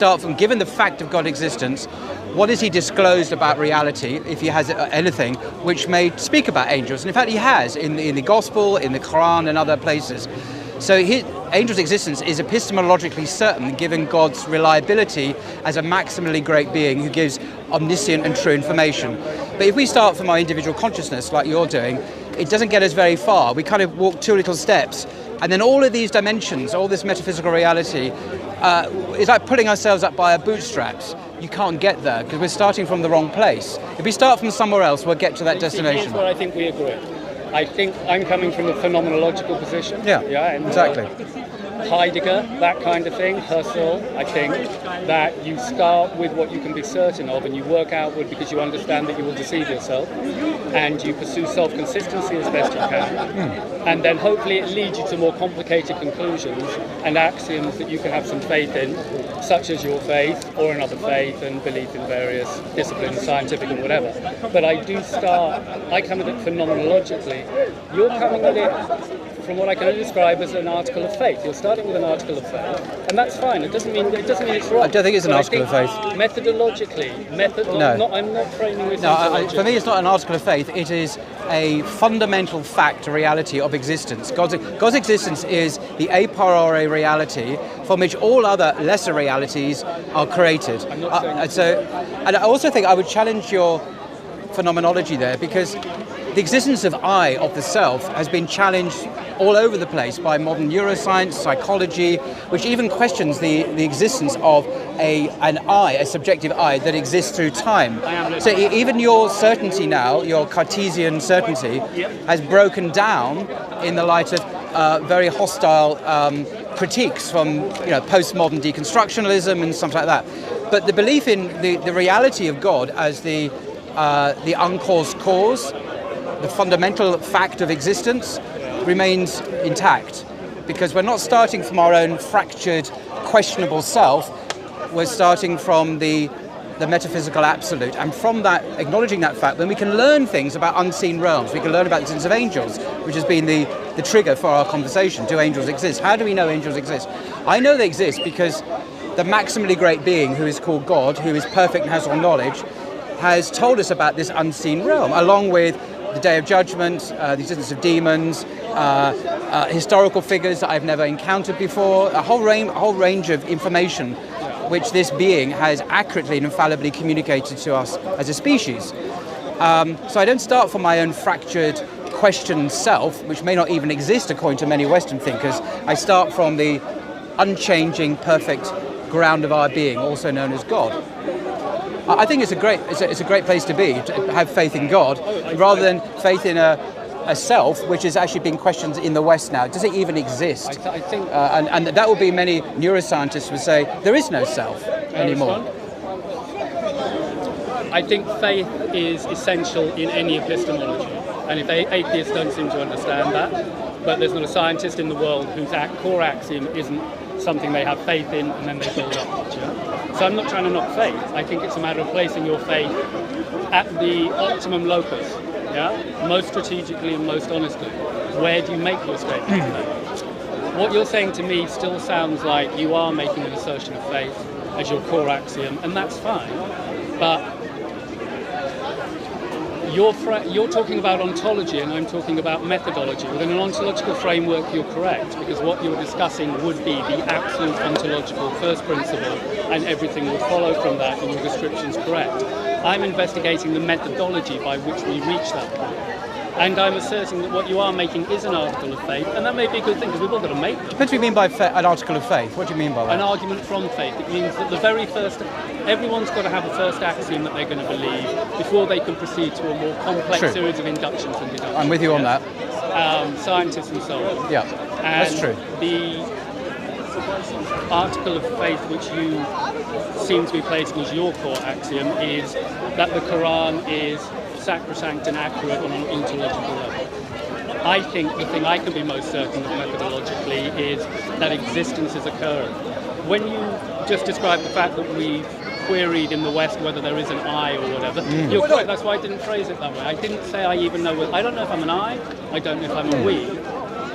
start from, given the fact of God's existence, what has he disclosed about reality, if he has anything, which may speak about angels? And in fact, he has in the Gospel, in the Quran, and other places. So angels' existence is epistemologically certain, given God's reliability as a maximally great being who gives omniscient and true information. But if we start from our individual consciousness, like you're doing, it doesn't get us very far. We kind of walk 2 little steps, and then all of these dimensions, all this metaphysical reality, is like pulling ourselves up by our bootstraps. You can't get there because we're starting from the wrong place. If we start from somewhere else, we'll get to that destination. Here's where I think we agree. I think I'm coming from a phenomenological position. Yeah, and exactly. Heidegger, that kind of thing, Husserl, I think, that you start with what you can be certain of and you work outward because you understand that you will deceive yourself, and you pursue self-consistency as best you can. And then hopefully it leads you to more complicated conclusions and axioms that you can have some faith in, such as your faith or another faith and belief in various disciplines, scientific and whatever. But I come at it phenomenologically. You're coming at it from what I can only describe as an article of faith. You're starting with an article of faith, and that's fine. It doesn't mean it's wrong. I don't think it's an article of faith. Methodologically, no. I'm not framing this. No, for me, it's not an article of faith. It is a fundamental fact, a reality of existence. God's existence is the a priori reality from which all other lesser realities are created. I'm not saying and I also think I would challenge your phenomenology there, because the existence of I, of the self, has been challenged all over the place by modern neuroscience, psychology, which even questions the existence of an I, a subjective I, that exists through time. So even your certainty now, your Cartesian certainty, has broken down in the light of very hostile critiques from postmodern deconstructionalism and something like that. But the belief in the reality of God as the uncaused cause, the fundamental fact of existence, remains intact, because we're not starting from our own fractured, questionable self. We're starting from the metaphysical absolute, and from that, acknowledging that fact, then we can learn things about unseen realms. We can learn about the existence of angels, which has been the trigger for our conversation. Do angels exist? How do we know angels exist? I know they exist because the maximally great being, who is called God, who is perfect and has all knowledge, has told us about this unseen realm, along with the Day of Judgment, the existence of demons, historical figures that I've never encountered before, a whole range of information which this being has accurately and infallibly communicated to us as a species. So I don't start from my own fractured, questioned self, which may not even exist according to many Western thinkers. I start from the unchanging, perfect ground of our being, also known as God. I think it's a great place to be, to have faith in God, rather than faith in a self, which is actually being questioned in the West now. Does it even exist? I think, and that would be, many neuroscientists would say, there is no self anymore. I think faith is essential in any epistemology, and if atheists don't seem to understand that, but there's not a scientist in the world whose core axiom isn't something they have faith in and then they build up. So I'm not trying to knock faith. I think it's a matter of placing your faith at the optimum locus, most strategically and most honestly. Where do you make your statement of faith? What you're saying to me still sounds like you are making an assertion of faith as your core axiom, and that's fine. But you're talking about ontology and I'm talking about methodology. Within an ontological framework, you're correct, because what you're discussing would be the absolute ontological first principle, and everything would follow from that, and your description's correct. I'm investigating the methodology by which we reach that point. And I'm asserting that what you are making is an article of faith, and that may be a good thing, because we've all got to make them. What do you mean by an article of faith? What do you mean by that? An argument from faith. It means that the very first, everyone's got to have a first axiom that they're going to believe before they can proceed to a more complex series of inductions and deductions. I'm with you on that. Scientists and so on. Yeah, and that's true. The article of faith which you seem to be placing as your core axiom is that the Quran is sacrosanct and accurate on an ontological level. I think the thing I can be most certain of methodologically is that existence is occurring. When you just describe the fact that we've queried in the West whether there is an I or whatever, you're correct, that's why I didn't phrase it that way. I didn't say I even know, I don't know if I'm an I don't know if I'm a we.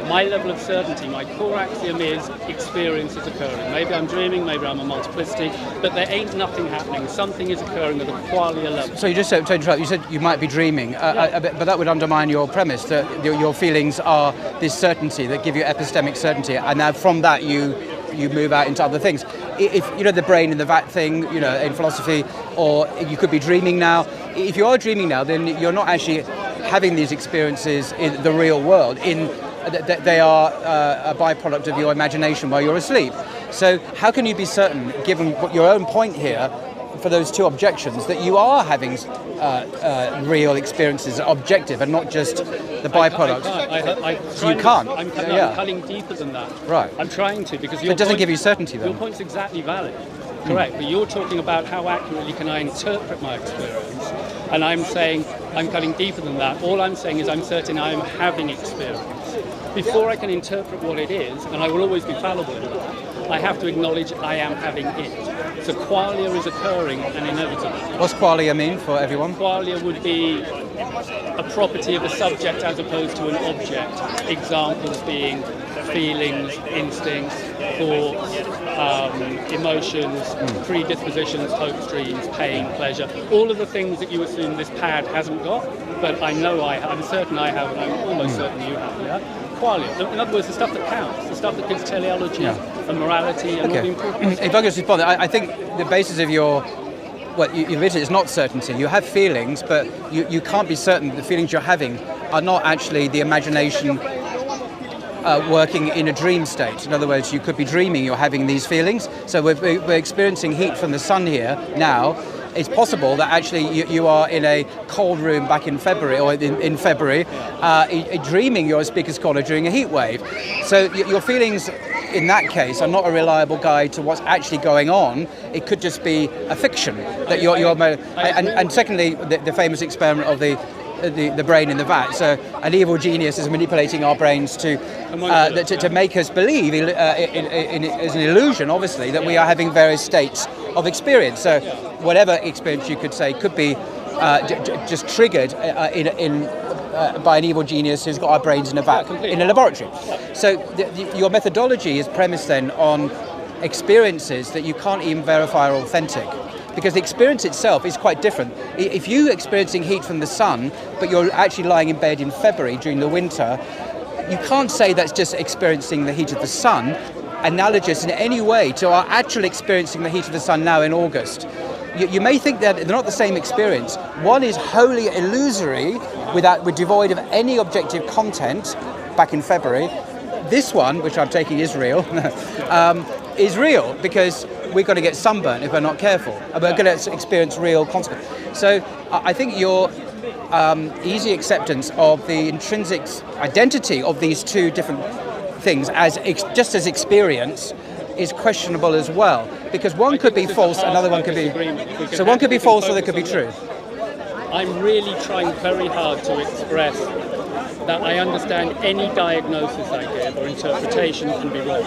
My level of certainty, my core axiom is experience is occurring. Maybe I'm dreaming, maybe I'm a multiplicity, but there ain't nothing happening. Something is occurring at a qualia level. So you just said, to interrupt, you said you might be dreaming, but that would undermine your premise that your feelings are this certainty that give you epistemic certainty, and now from that you move out into other things. If you know the brain in the vat thing, you know, in philosophy, or you could be dreaming now. If you are dreaming now, then you're not actually having these experiences in the real world. They are a byproduct of your imagination while you're asleep. So how can you be certain, given your own point here, for those two objections, that you are having real experiences, objective, and not just the byproduct? You can't. I'm cutting deeper than that. Right. I'm trying to, because it doesn't give you certainty then. Your point's exactly valid. Correct, but you're talking about how accurately can I interpret my experience, and I'm saying I'm cutting deeper than that. All I'm saying is I'm certain I am having experience. Before I can interpret what it is, and I will always be fallible in that, I have to acknowledge I am having it. So qualia is occurring and inevitable. What's qualia mean for everyone? Qualia would be a property of a subject as opposed to an object. Examples being feelings, instincts, thoughts, emotions, predispositions, hopes, dreams, pain, pleasure. All of the things that you assume this pad hasn't got, but I know I'm certain I have, and I'm almost certain you have. Yeah? Qualia. In other words, the stuff that counts, the stuff that gives teleology and morality and all the important. If I could just respond, I think the basis of your you've written is not certainty. You have feelings, but you can't be certain that the feelings you're having are not actually the imagination working in a dream state. In other words, you could be dreaming you're having these feelings. So we're experiencing heat from the sun here now. It's possible that actually you are in a cold room back in February, or in February, dreaming you're a speaker scholar during a heat wave. So your feelings in that case are not a reliable guide to what's actually going on. It could just be a fiction that and secondly, the famous experiment of the brain in the vat. So an evil genius is manipulating our brains to make us believe as an illusion, obviously, that we are having various states of experience. So whatever experience you could say could be just triggered by an evil genius who's got our brains in a vat in a laboratory. So your methodology is premised then on experiences that you can't even verify are authentic. Because the experience itself is quite different. If you're experiencing heat from the sun, but you're actually lying in bed in February during the winter, you can't say that's just experiencing the heat of the sun, analogous in any way to our actual experiencing the heat of the sun now in August. You may think that they're not the same experience. One is wholly illusory, devoid of any objective content back in February. This one, which I'm taking is real, is real because we're going to get sunburnt if we're not careful, and we're going to experience real consequences. So I think your easy acceptance of the intrinsic identity of these two different things just as experience is questionable as well, because one could be false, another one could be. So one could be false, or there could be true. I'm really trying very hard to express that I understand any diagnosis I give or interpretation can be wrong.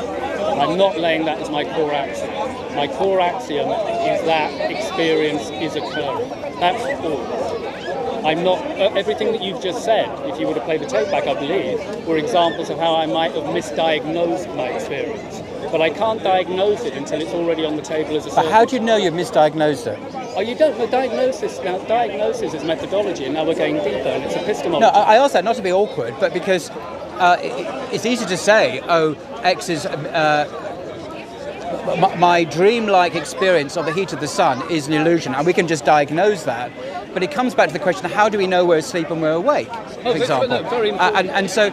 I'm not laying that as my core axiom. My core axiom is that experience is occurring. That's all. I'm not. Everything that you've just said, if you were to play the tape back, I believe, were examples of how I might have misdiagnosed my experience. But I can't diagnose it until it's already on the table as a certainty. But how do you know you've misdiagnosed it? Oh, you don't know diagnosis. Now, diagnosis is methodology, and now we're going deeper, and it's epistemology. No, I ask that not to be awkward, but because it's easy to say, oh, X is... my dream-like experience of the heat of the sun is an illusion, and we can just diagnose that. But it comes back to the question, how do we know we're asleep and we're awake, for example? Very important. And so...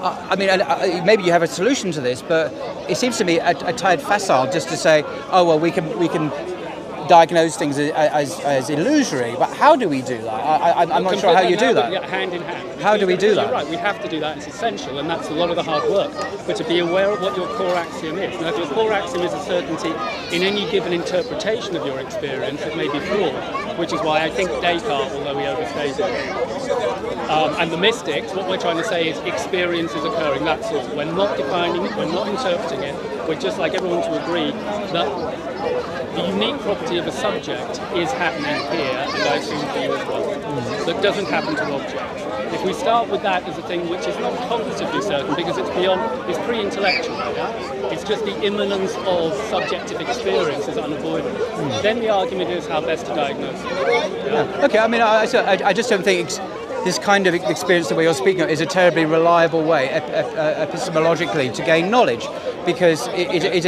I mean, maybe you have a solution to this, but it seems to me a tad facile just to say, oh well, we can diagnose things as illusory. But how do we do that? I'm not sure how you do that. Yeah, hand in hand. How do we do that? You're right. We have to do that. It's essential, and that's a lot of the hard work. But to be aware of what your core axiom is. Now, if your core axiom is a certainty in any given interpretation of your experience, it may be flawed. Which is why I think Descartes, although he overstated it, and the mystics, what we're trying to say is experience is occurring, that's all. We're not defining it, we're not interpreting it, we're just like everyone to agree that the unique property of a subject is happening here, and I assume for you as well, that doesn't happen to objects. If we start with that as a thing which is not cognitively certain because it's pre-intellectual, it's just the immanence of subjective experience is unavoidable. Then the argument is how best to diagnose it. Okay, I mean, I just don't think this kind of experience that you're speaking of is a terribly reliable way epistemologically to gain knowledge, because it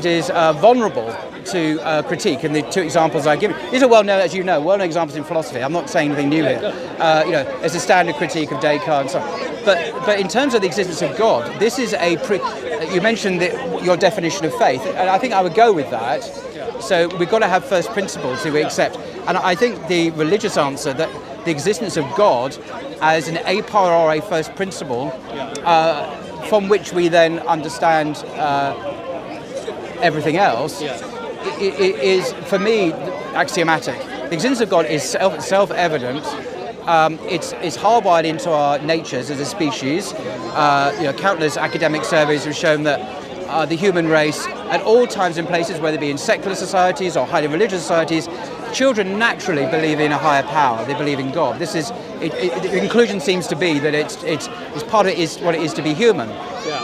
is vulnerable to critique. And the two examples I give, these are well-known, as you know, well-known examples in philosophy. I'm not saying anything new here. There's a standard critique of Descartes and so on. But in terms of the existence of God, this is you mentioned your definition of faith, and I think I would go with that. So we've got to have first principles that we accept. And I think the religious answer, that the existence of God as an a priori first principle, from which we then understand everything else, is, for me, axiomatic. The existence of God is self-evident. It's hardwired into our natures as a species. Countless academic surveys have shown that the human race, at all times and places, whether it be in secular societies or highly religious societies, children naturally believe in a higher power. They believe in God. The conclusion seems to be that it's part of it is what it is to be human.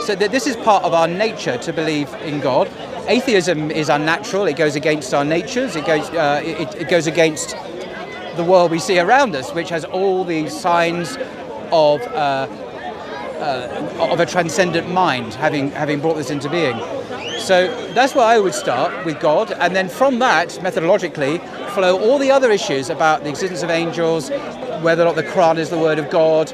So that this is part of our nature to believe in God. Atheism is unnatural. It goes against our natures. It goes against the world we see around us, which has all these signs of a transcendent mind having brought this into being. So that's where I would start, with God, and then from that, methodologically, flow all the other issues about the existence of angels, whether or not the Quran is the word of God,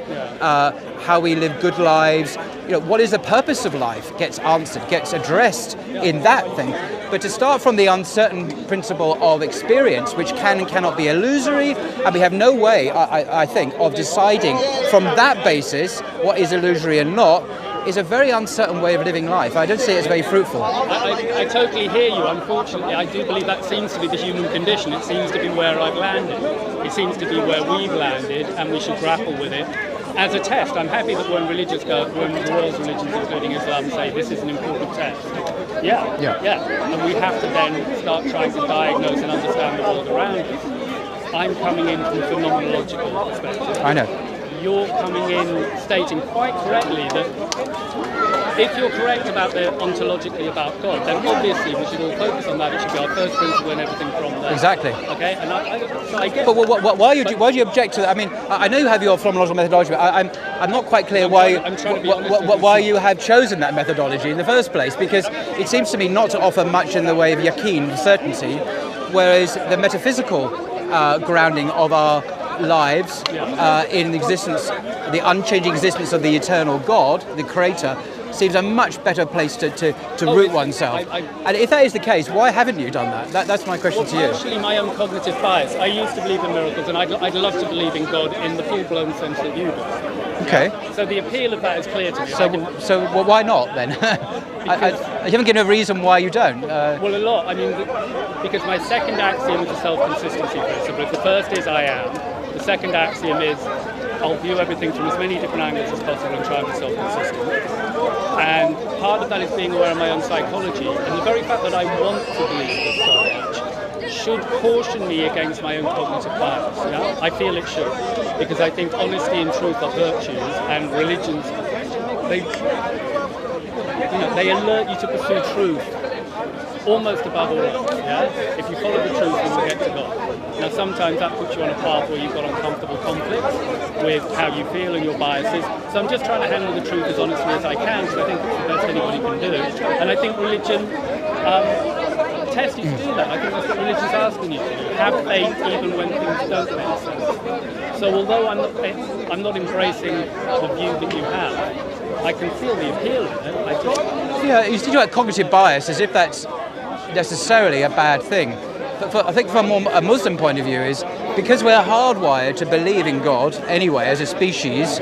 how we live good lives, what is the purpose of life gets answered, gets addressed in that thing. But to start from the uncertain principle of experience, which can and cannot be illusory, and we have no way, I think, of deciding from that basis what is illusory and not, is a very uncertain way of living life. I don't see it as very fruitful. I totally hear you. Unfortunately, I do believe that seems to be the human condition. It seems to be where I've landed. It seems to be where we've landed, and we should grapple with it. As a test, I'm happy that when the world's religions, including Islam, say this is an important test. And we have to then start trying to diagnose and understand the world around us. I'm coming in from a phenomenological perspective. I know. You're coming in stating quite correctly that if you're correct about the ontologically about God, then obviously we should all focus on that. It should be our first principle and everything from there. Exactly. Okay, and I get. But why do you object to that? I mean, I know you have your phenomenological methodology, but I'm not quite clear why you have chosen that methodology in the first place, because it seems to me not to offer much in the way of yaqeen, certainty, whereas the metaphysical grounding of our lives in the existence, the unchanging existence of the eternal God, the Creator, seems a much better place to root oneself. And if that is the case, why haven't you done that? That's my question to you. Actually, my own cognitive bias. I used to believe in miracles, and I'd love to believe in God in the full-blown sense that you do. Okay. So the appeal of that is clear to me. So why not then? You haven't given a reason why you don't. Well, a lot. I mean, because my second axiom is a self-consistency principle. If the first is I am, the second axiom is I'll view everything from as many different angles as possible and try and be self-consistent. And part of that is being aware of my own psychology. And the very fact that I want to believe this so much should caution me against my own cognitive bias. I feel it should. Because I think honesty and truth are virtues, and religions, they alert you to pursue truth almost above all else. If you follow the truth, you will get to God. Now, sometimes that puts you on a path where you've got uncomfortable conflicts with how you feel and your biases. So I'm just trying to handle the truth as honestly as I can, because I think it's the best anybody can do. And I think religion tests you to do that. I think that's what religion's asking you to do. Have faith even when things don't make sense. So although I'm not embracing the view that you have, I can feel the appeal of it. You speak about cognitive bias as if that's necessarily a bad thing. But I think from a Muslim point of view is, because we're hardwired to believe in God anyway as a species,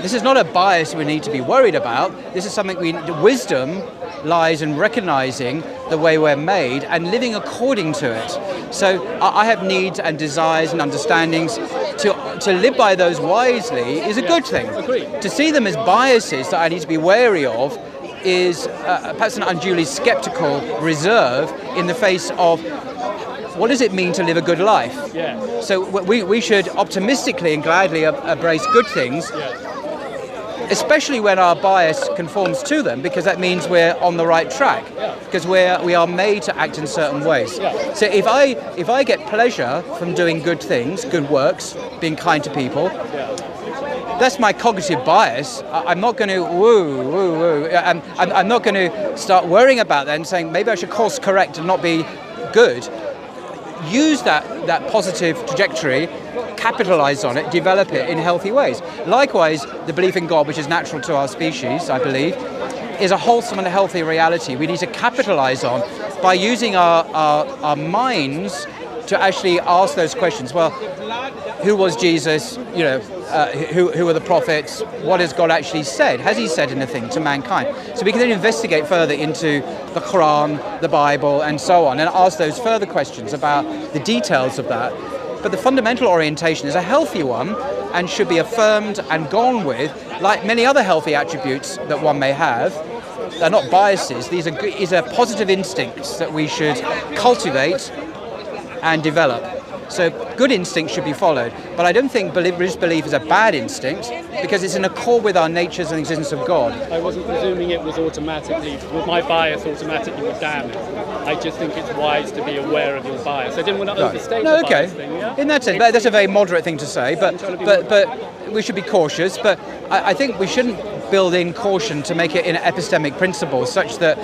this is not a bias we need to be worried about. This is something wisdom lies in recognizing the way we're made and living according to it. So I have needs and desires and understandings. To live by those wisely is a good thing. Agreed. To see them as biases that I need to be wary of is perhaps an unduly sceptical reserve in the face of what does it mean to live a good life? Yeah. So we should optimistically and gladly embrace good things, especially when our bias conforms to them, because that means we're on the right track, because we are made to act in certain ways. So if I get pleasure from doing good things, good works, being kind to people, that's my cognitive bias. I'm not going to woo. I'm not going to start worrying about that and saying maybe I should course correct and not be good. Use that positive trajectory, capitalize on it, develop it in healthy ways. Likewise, the belief in God, which is natural to our species, I believe, is a wholesome and healthy reality we need to capitalize on by using our minds to actually ask those questions. Well, who was Jesus? Who are the prophets? What has God actually said? Has he said anything to mankind? So we can then investigate further into the Quran, the Bible, and so on, and ask those further questions about the details of that. But the fundamental orientation is a healthy one and should be affirmed and gone with, like many other healthy attributes that one may have. They're not biases. These are positive instincts that we should cultivate and develop. So good instincts should be followed, but I don't think religious belief is a bad instinct because it's in accord with our natures and the existence of God. I wasn't presuming it was automatically, with my bias automatically would damn it. I just think it's wise to be aware of your bias. I didn't want to overstate the bias thing. Yeah? In that sense, that's a very moderate thing to say, but we should be cautious. But I think we shouldn't build in caution to make it an epistemic principle such that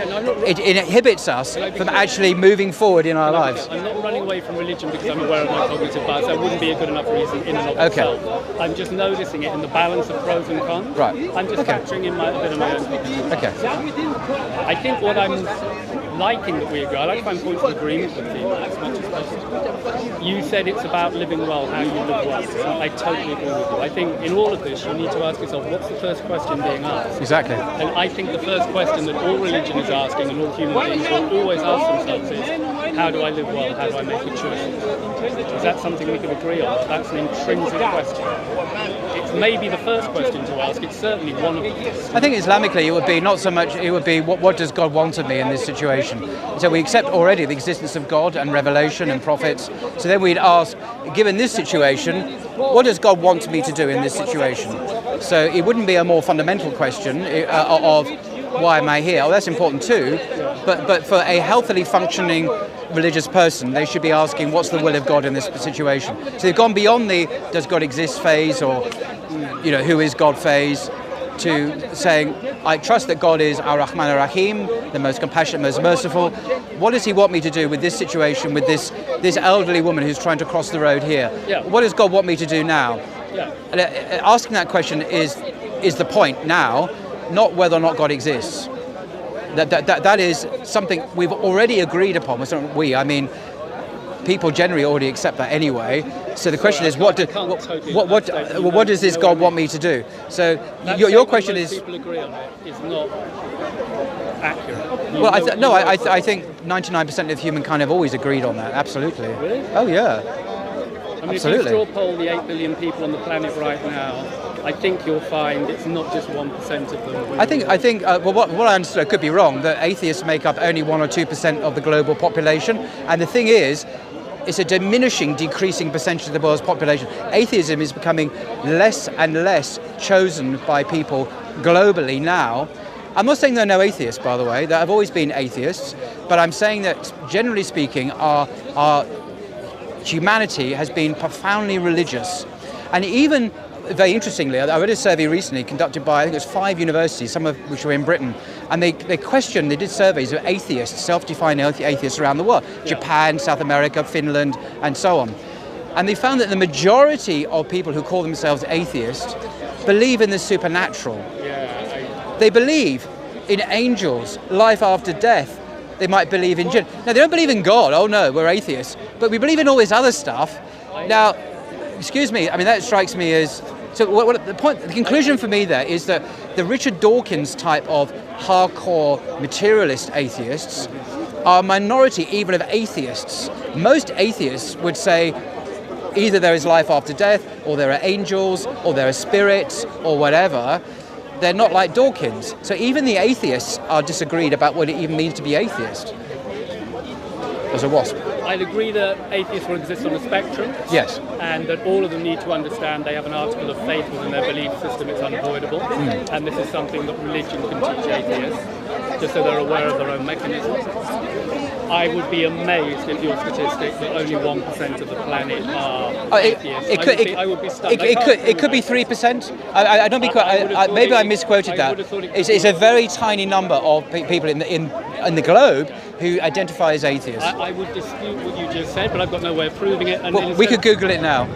it inhibits us from actually moving forward in our lives. I'm not running away from religion because I'm aware of my cognitive bias. That wouldn't be a good enough reason in and of itself. I'm just noticing it in the balance of pros and cons. Right. I'm just factoring in a bit of my own. Okay. I think what I'm liking that we agree, I like to find points of agreement with people as much as possible. You said it's about living well, how you live well. I totally agree with you. I think in all of this, you need to ask yourself, what's the first question being asked? Exactly. And I think the first question that all religion is asking and all human beings will always ask themselves is, how do I live well? How do I make good choices? Is that something we can agree on? That's an intrinsic question. It's maybe the first question to ask. It's certainly one of them. I think Islamically it would be not so much, it would be what does God want of me in this situation? So we accept already the existence of God and revelation and prophets. So then we'd ask, given this situation, what does God want me to do in this situation? So it wouldn't be a more fundamental question of why am I here? Oh, that's important too. But for a healthily functioning religious person, they should be asking what's the will of God in this situation. So they've gone beyond the does God exist phase or who is God phase to saying I trust that God is Ar-Rahman Ar-Rahim, the most compassionate, most merciful. What does he want me to do with this situation, with this elderly woman who's trying to cross the road here? Yeah. What does God want me to do now? Yeah. And asking that question is the point now, not whether or not God exists. That is something we've already agreed upon. Well, it's not we, I mean, people generally already accept that anyway. So the question is, what does this God want me to do? So your question is. People agree on it is not accurate. Well, I think 99% of humankind have always agreed on that. Absolutely. Really? Oh yeah. I mean, Absolutely. if you straw poll the 8 billion people on the planet right now, I think you'll find it's not just 1% of them. I think. What I understood, I could be wrong, that atheists make up only 1 or 2% of the global population. And the thing is, it's a decreasing percentage of the world's population. Atheism is becoming less and less chosen by people globally now. I'm not saying there are no atheists, by the way. There have always been atheists, but I'm saying that, generally speaking, our humanity has been profoundly religious. And even, very interestingly, I read a survey recently conducted by, I think it was 5 universities, some of which were in Britain, and they did surveys of atheists, self-defined atheists around the world, Japan, South America, Finland, and so on. And they found that the majority of people who call themselves atheists believe in the supernatural. They believe in angels, life after death. They might believe in jinn. Now, they don't believe in God. Oh no, we're atheists. But we believe in all this other stuff. Now, excuse me, I mean, that strikes me as... So the conclusion for me there is that the Richard Dawkins type of hardcore materialist atheists are a minority even of atheists. Most atheists would say either there is life after death, or there are angels, or there are spirits, or whatever. They're not like Dawkins. So even the atheists are disagreed about what it even means to be atheist. As a wasp. I'd agree that atheists will exist on a spectrum. Yes. And that all of them need to understand they have an article of faith within their belief system. It's unavoidable. And this is something that religion can teach atheists, just so they're aware of their own mechanisms. I would be amazed if your statistic that only 1% of the planet are atheists. I would be stunned. It could be 3%. I don't be quite. Maybe I misquoted that. It's a very tiny number of people in the globe who identify as atheists. I would dispute what you just said, but I've got no way of proving it. And well, we could Google it now.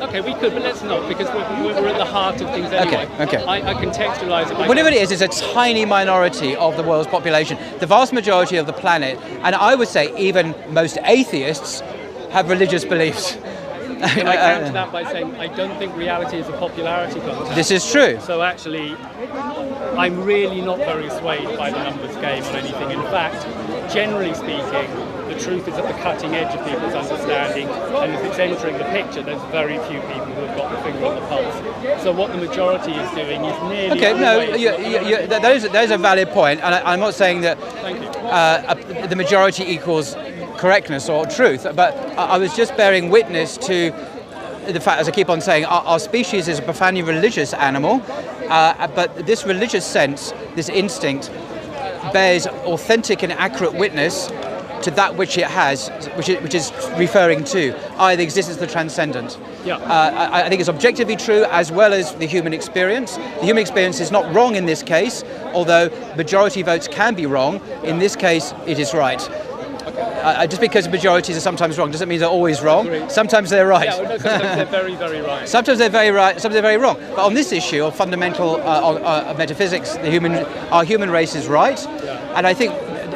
Okay, we could, but let's not, because we're at the heart of things anyway. Okay. I contextualise it. Whatever it is, it's a tiny minority of the world's population. The vast majority of the planet, and I would say even most atheists, have religious beliefs. Can I counter that by saying I don't think reality is a popularity contest? This is true. So actually, I'm really not very swayed by the numbers game or anything. In fact, generally speaking, the truth is at the cutting edge of people's understanding, and as it's entering the picture, there's very few people who have got the finger on the pulse. So what the majority is doing is nearly... Okay, no, there's a valid point, and I'm not saying that the majority equals correctness or truth, but I was just bearing witness to the fact, as I keep on saying, our species is a profoundly religious animal, but this religious sense, this instinct, bears authentic and accurate witness to that which it has, which is referring to, i.e. the existence of the transcendent. Yeah. I think it's objectively true, as well as the human experience. The human experience is not wrong in this case, although majority votes can be wrong. In this case, it is right. Just because majorities are sometimes wrong doesn't mean they're always wrong. Sometimes they're right. Yeah, well, no, sometimes they're very, very right. Sometimes they're very right, sometimes they're very wrong. But on this issue of fundamental of metaphysics, our human race is right. Yeah. And I think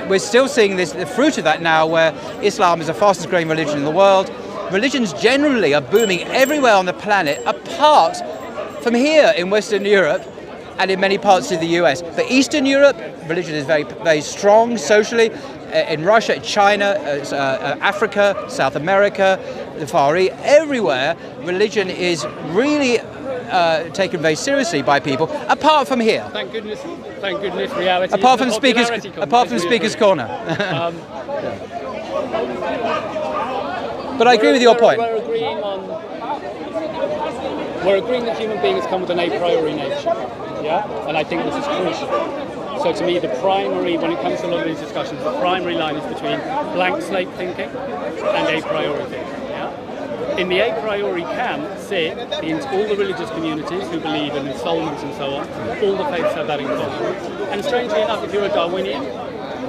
we're still seeing the fruit of that now, where Islam is the fastest growing religion in the world. Religions generally are booming everywhere on the planet, apart from here in Western Europe and in many parts of the US. But Eastern Europe, religion is very, very strong socially. In Russia, China, Africa, South America, the Far East, everywhere, religion is really taken very seriously by people, apart from here. Thank goodness, reality. Apart from Speaker's Corner. But I agree with your point. We're agreeing that human beings come with an a priori nature, yeah? And I think this is crucial. So to me, the primary, when it comes to a lot of these discussions, the primary line is between blank slate thinking and a priori thinking, yeah? In the a priori camp sit all the religious communities who believe in ensoulment and so on. All the faiths have that in common. And strangely enough, if you're a Darwinian,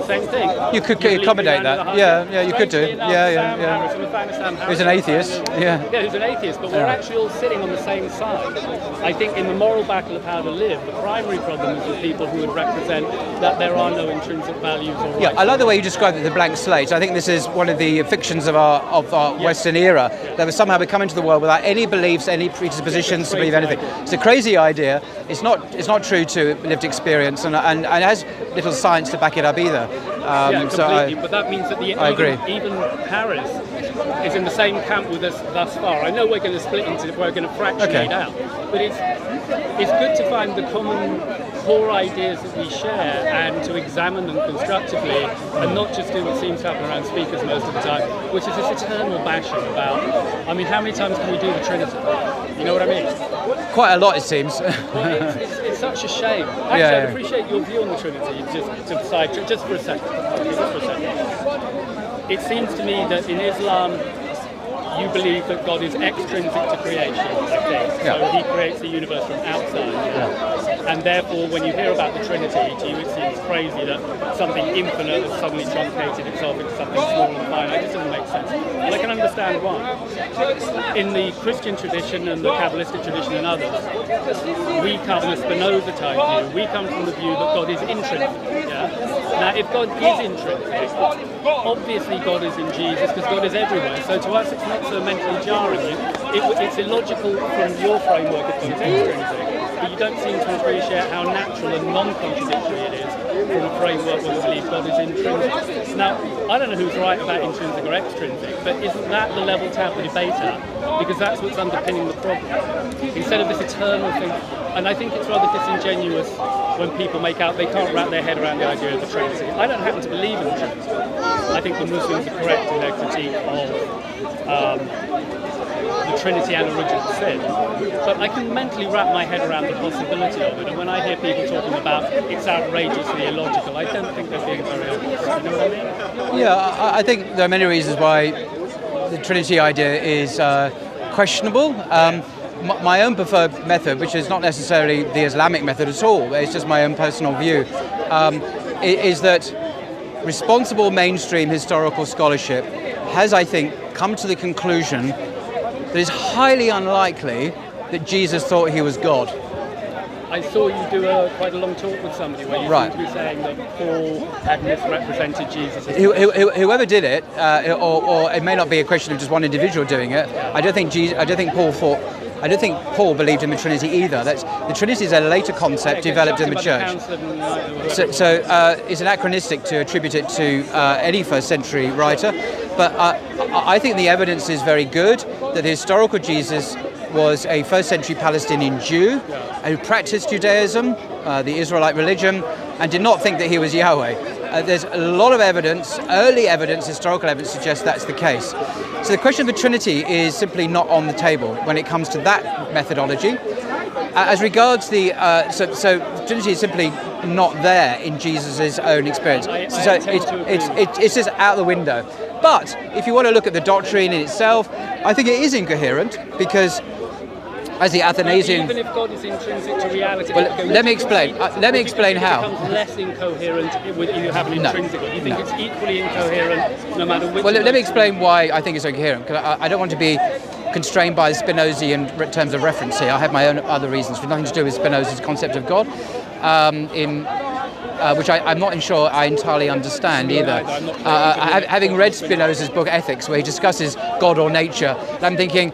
same thing. You could accommodate that. Yeah, you could do. Harris, I'm a fan of Sam Harris. Who's an atheist. Yeah, who's an atheist, but we're actually all sitting on the same side. I think in the moral battle of how to live, the primary problem is with people who would represent that there are no intrinsic values or rights. Yeah, I like the way you described it, the blank slate. I think this is one of the fictions of our Western era, that we somehow come into the world without any beliefs, any predispositions to believe anything. It's a crazy idea. It's not true to lived experience, and it has little science to back it up either. Completely. But that means that even Harris is in the same camp with us thus far. I know we're going to we're going to fractionate out, but it's good to find the common core ideas that we share and to examine them constructively, and not just do what seems to happen around speakers most of the time, which is this eternal bashing about, I mean, how many times can we do the Trinity? You know what I mean? Quite a lot, it seems. It's such a shame. Actually, I'd appreciate your view on the Trinity, just for a second. It seems to me that in Islam, you believe that God is extrinsic to creation, I think. So he creates the universe from outside. And therefore, when you hear about the Trinity, to you it seems crazy that something infinite has suddenly truncated itself into something small and finite. It just doesn't make sense. And I can understand why. In the Christian tradition and the Kabbalistic tradition and others, we come from a Spinoza type view. We come from the view that God is intrinsic. Yeah? Now, if God is intrinsic, obviously God is in Jesus because God is everywhere. So to us, it's not so mentally jarring. It's illogical from your framework of God is extrinsic. But you don't seem to appreciate how natural and non-contradictory it is from a framework where we believe God is intrinsic. Now, I don't know who's right about intrinsic or extrinsic, but isn't that the level to have the debate at? Because that's what's underpinning the problem. Instead of this eternal thing, and I think it's rather disingenuous when people they can't wrap their head around the idea of the Trinity. I don't happen to believe in the Trinity. I think the Muslims are correct in their critique of the Trinity and original sin. But I can mentally wrap my head around the possibility of it. And when I hear people talking about it's outrageously illogical, I don't think they're being very honest. You know what I mean? Yeah, I think there are many reasons why the Trinity idea is questionable. My own preferred method, which is not necessarily the Islamic method at all, it's just my own personal view, is that responsible mainstream historical scholarship has, I think, come to the conclusion that it's highly unlikely that Jesus thought he was God. I saw you do quite a long talk with somebody where you seemed to be saying that Paul had misrepresented Jesus. Whoever did it, or it may not be a question of just one individual doing it. I don't think Paul believed in the Trinity either. The Trinity is a later concept developed in the church. So it's anachronistic to attribute it to any first century writer. But I think the evidence is very good that the historical Jesus was a first century Palestinian Jew who practiced Judaism, the Israelite religion, and did not think that he was Yahweh. There's a lot of evidence, early evidence, historical evidence suggests that's the case. So the question of the Trinity is simply not on the table when it comes to that methodology. As regards the, so Trinity is simply not there in Jesus' own experience. So it's just out the window. But if you want to look at the doctrine in itself, I think it is incoherent because, as the Athanasian, even if God is intrinsic to reality, let me explain. Let me explain how. It becomes less incoherent with you have an intrinsic God. You think it's equally incoherent no matter which. Well, let me explain why I think it's incoherent. Because I don't want to be constrained by Spinozian terms of reference here. I have my own other reasons for nothing to do with Spinoza's concept of God, which I'm not sure I entirely understand either. Having read Spinoza's book Ethics, where he discusses God or nature, I'm thinking,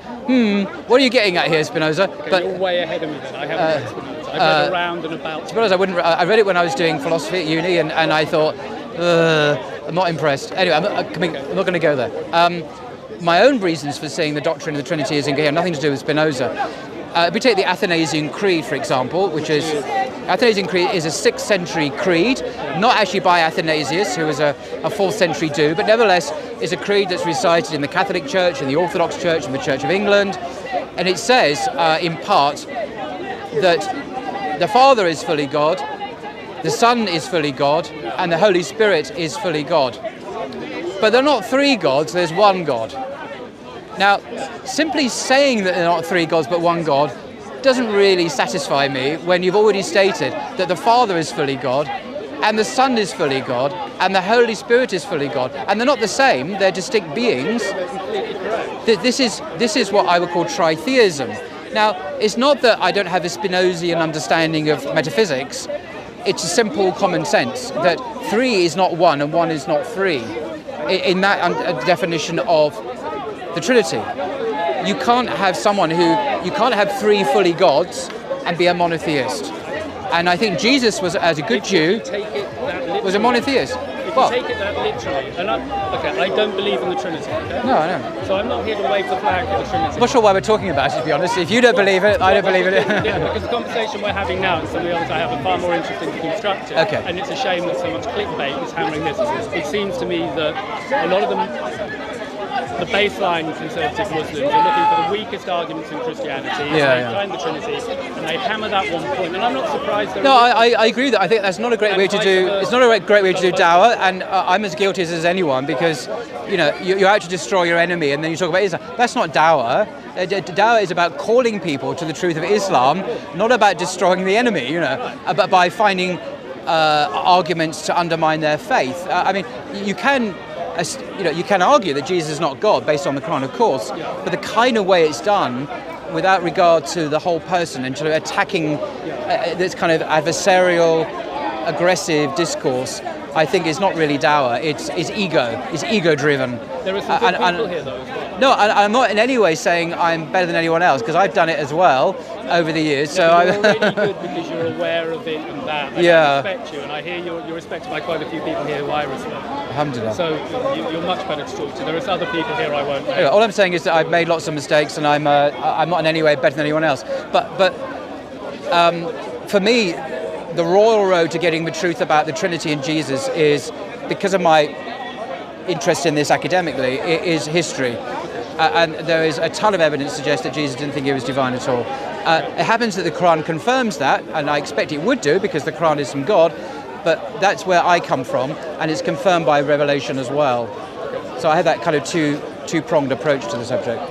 what are you getting at here, Spinoza? But you're way ahead of me then. I haven't read Spinoza. I've read around and about. Spinoza, I read it when I was doing philosophy at uni, and I thought, I'm not impressed. Anyway, I'm not going to go there. My own reasons for seeing the doctrine of the Trinity as incoherent, nothing to do with Spinoza. If we take the Athanasian Creed, for example, which is Athanasian Creed is a 6th century creed, not actually by Athanasius, who was a 4th century Jew, but nevertheless is a creed that's recited in the Catholic Church, in the Orthodox Church, in the Church of England, and it says, in part, that the Father is fully God, the Son is fully God, and the Holy Spirit is fully God. But they're not three gods, there's one God. Now, simply saying that they're not three gods but one God doesn't really satisfy me when you've already stated that the Father is fully God and the Son is fully God and the Holy Spirit is fully God. And they're not the same, they're distinct beings. This is what I would call tritheism. Now, it's not that I don't have a Spinozian understanding of metaphysics, it's a simple common sense that three is not one and one is not three. In that definition of the Trinity, you can't have three fully gods and be a monotheist. And I think Jesus was, as a good Jew, was a monotheist. If you take it that literally, and I don't believe in the Trinity. Okay? No, I know. So I'm not here to wave the flag for the Trinity. I'm not sure why we're talking about it, to be honest. If you don't believe it, I don't believe it. Because the conversation we're having now and some of the others I have are far more interesting to construct it. Okay. And it's a shame that so much clickbait is hammering this. It seems to me that a lot of them, the baseline conservative Muslims, are looking for the weakest arguments in Christianity, find the Trinity, and they hammer that one point. And I'm not surprised. No, I agree with that. I think that's not a great way to do. It's not a great way to do dawah, and I'm as guilty as anyone because, you're out to destroy your enemy, and then you talk about Islam. That's not dawah. Dawah is about calling people to the truth of Islam, not about destroying the enemy. But by finding arguments to undermine their faith. You can. You can argue that Jesus is not God based on the Quran, of course, but the kind of way it's done, without regard to the whole person and to attacking this kind of adversarial, aggressive discourse, I think is not really dawah. It's ego-driven. There are some good people here, though. No, I'm not in any way saying I'm better than anyone else, because I've done it as well over the years. You're really good because you're aware of it and that. I respect you, and I hear you're respected by quite a few people here who I respect. Alhamdulillah. So you're much better to talk to. There are other people here I won't know. Anyway, all I'm saying is that I've made lots of mistakes, and I'm not in any way better than anyone else. But for me, the royal road to getting the truth about the Trinity and Jesus is, because of my interest in this academically, it is history. And there is a ton of evidence to suggest that Jesus didn't think he was divine at all. It happens that the Quran confirms that, and I expect it would do because the Quran is from God, but that's where I come from, and it's confirmed by revelation as well. So I have that kind of two-pronged approach to the subject.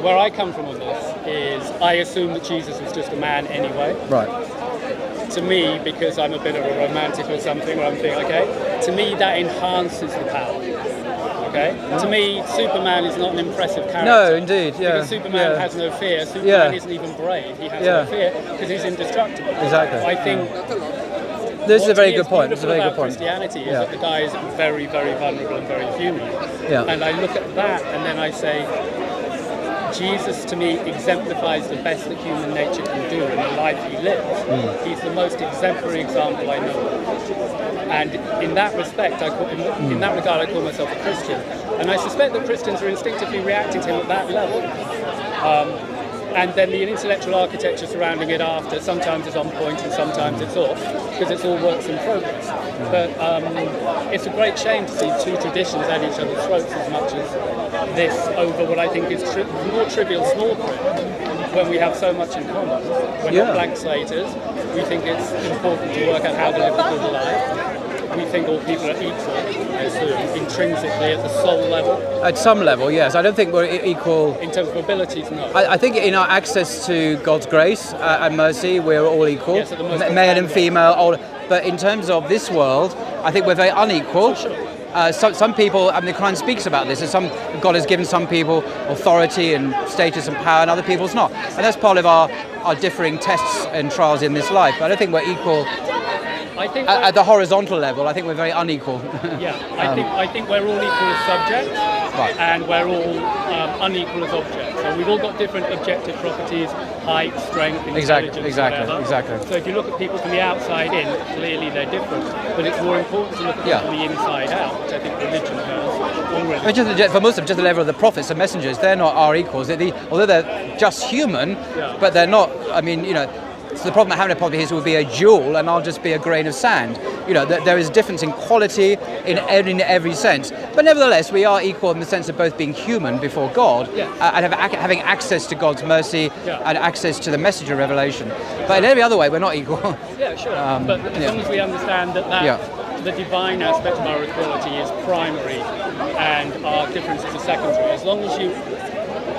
Where I come from on this is I assume that Jesus was just a man anyway. Right. To me, because I'm a bit of a romantic or something, where I'm thinking, okay, to me that enhances the power. Okay? To me, Superman is not an impressive character. No, indeed, yeah. Because Superman has no fear. Superman isn't even brave. He has no fear because he's indestructible. Exactly. I think this is a very good point. What's beautiful about Christianity is that the guy is very, very vulnerable and very human. Yeah. And I look at that and then I say, Jesus to me exemplifies the best that human nature can do in the life he lives. He's the most exemplary example I know of. And in that respect, in that regard, I call myself a Christian. And I suspect that Christians are instinctively reacting to him at that level. And then the intellectual architecture surrounding it after sometimes is on point and sometimes it's off, because it's all works in progress. But it's a great shame to see two traditions at each other's throats as much as this over what I think is more trivial small print, when we have so much in common. We're not blank slaters. We think it's important to work out how to live a good life. We think all people are equal, intrinsically at the soul level. At some level, yes. I don't think we're equal. In terms of abilities, no. I think in our access to God's grace and mercy, we're all equal. Yes, male and female, old. But in terms of this world, I think we're very unequal. Some people, I mean, the Quran speaks about this, and God has given some people authority and status and power, and other people's not. And that's part of our differing tests and trials in this life. But I don't think we're equal. I think at the horizontal level, I think we're very unequal. Yeah, I think we're all equal as subjects, and we're all unequal as objects. So we've all got different objective properties, height, strength, intelligence, exactly. So if you look at people from the outside in, clearly they're different. But it's more important to look at them from the inside out, which I think religion does. For Muslims, just the level of the prophets and messengers, they're not our equals. Although they're just human, but they're not. I mean, so the problem having a prophet is will be a jewel, and I'll just be a grain of sand. There is a difference in quality in every sense. But nevertheless, we are equal in the sense of both being human before God and having access to God's mercy and access to the message of revelation. But in every other way, we're not equal. Yeah, sure. But as long as we understand that the divine aspect of our equality is primary and our differences are secondary, as long as you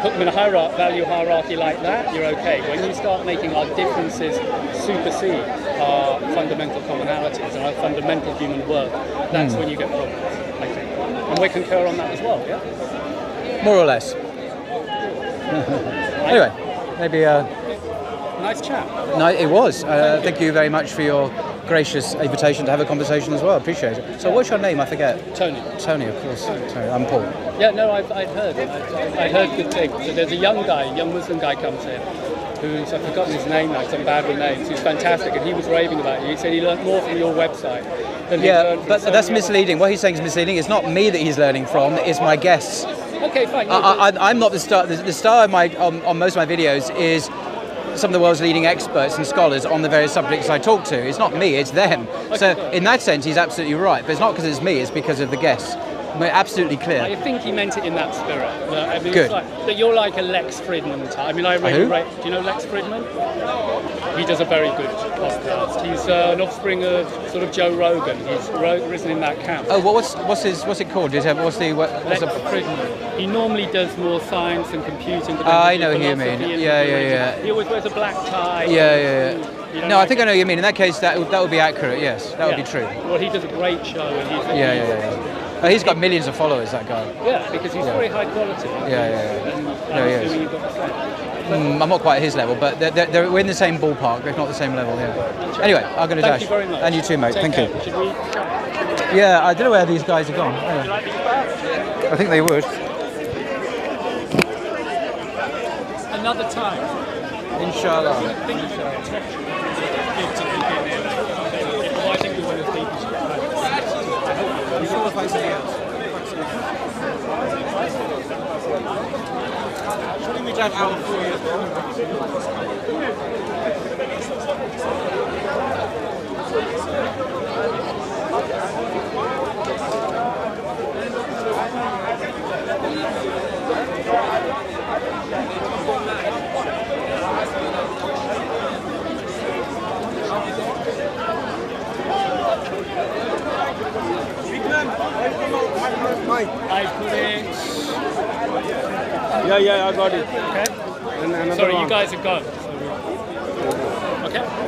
put them in a value hierarchy like that, you're okay. When you start making our differences supersede our fundamental commonalities and our fundamental human worth, that's when you get problems, I think. And we concur on that as well, yeah? More or less. Anyway, maybe... nice chat. No, it was. Thank you very much for your gracious invitation to have a conversation as well. Appreciate it. So what's your name? I forget. Tony. Tony, of course. Tony. I'm Paul. Yeah, no, I've heard. I've heard good things. So there's a young Muslim guy comes in, who's, I've forgotten his name now, some bad with names, who's fantastic, and he was raving about you. He said he learned more from your website than he learned from but that's misleading. What he's saying is misleading. It's not me that he's learning from, it's my guests. Okay, fine. No, I'm not the star. The star of on most of my videos is some of the world's leading experts and scholars on the various subjects I talk to. It's not me, it's them. Okay, so in that sense, he's absolutely right. But it's not because it's me, it's because of the guests. We're absolutely clear. I think he meant it in that spirit. I mean, good. That you're like a Lex Fridman type. I mean, I really rate. Do you know Lex Fridman? He does a very good podcast. He's an offspring of sort of Joe Rogan. He's risen in that camp. Oh, what's it called? Lex Fridman. He normally does more science and computing. I know who you mean. Yeah. He always wears a black tie. Yeah. No, I think I know what you mean. In that case, that would be accurate. Yes, that would be true. Well, he does a great show. And yeah. He's got millions of followers, that guy. Yeah, because he's very high quality. I'm not quite at his level, but we're in the same ballpark, if not the same level. Yeah. Anyway, I'm going to dash. Thank you very much. And you too, mate. Take Thank care. you. Should we? Yeah, I don't know where these guys are gone. Would you like these back? I think they would. Another time. Inshallah. I think we want to speak. Shouldn't we drive out 4 years? Yeah, I got it. Okay. And another Sorry, one. you guys have gone. Okay.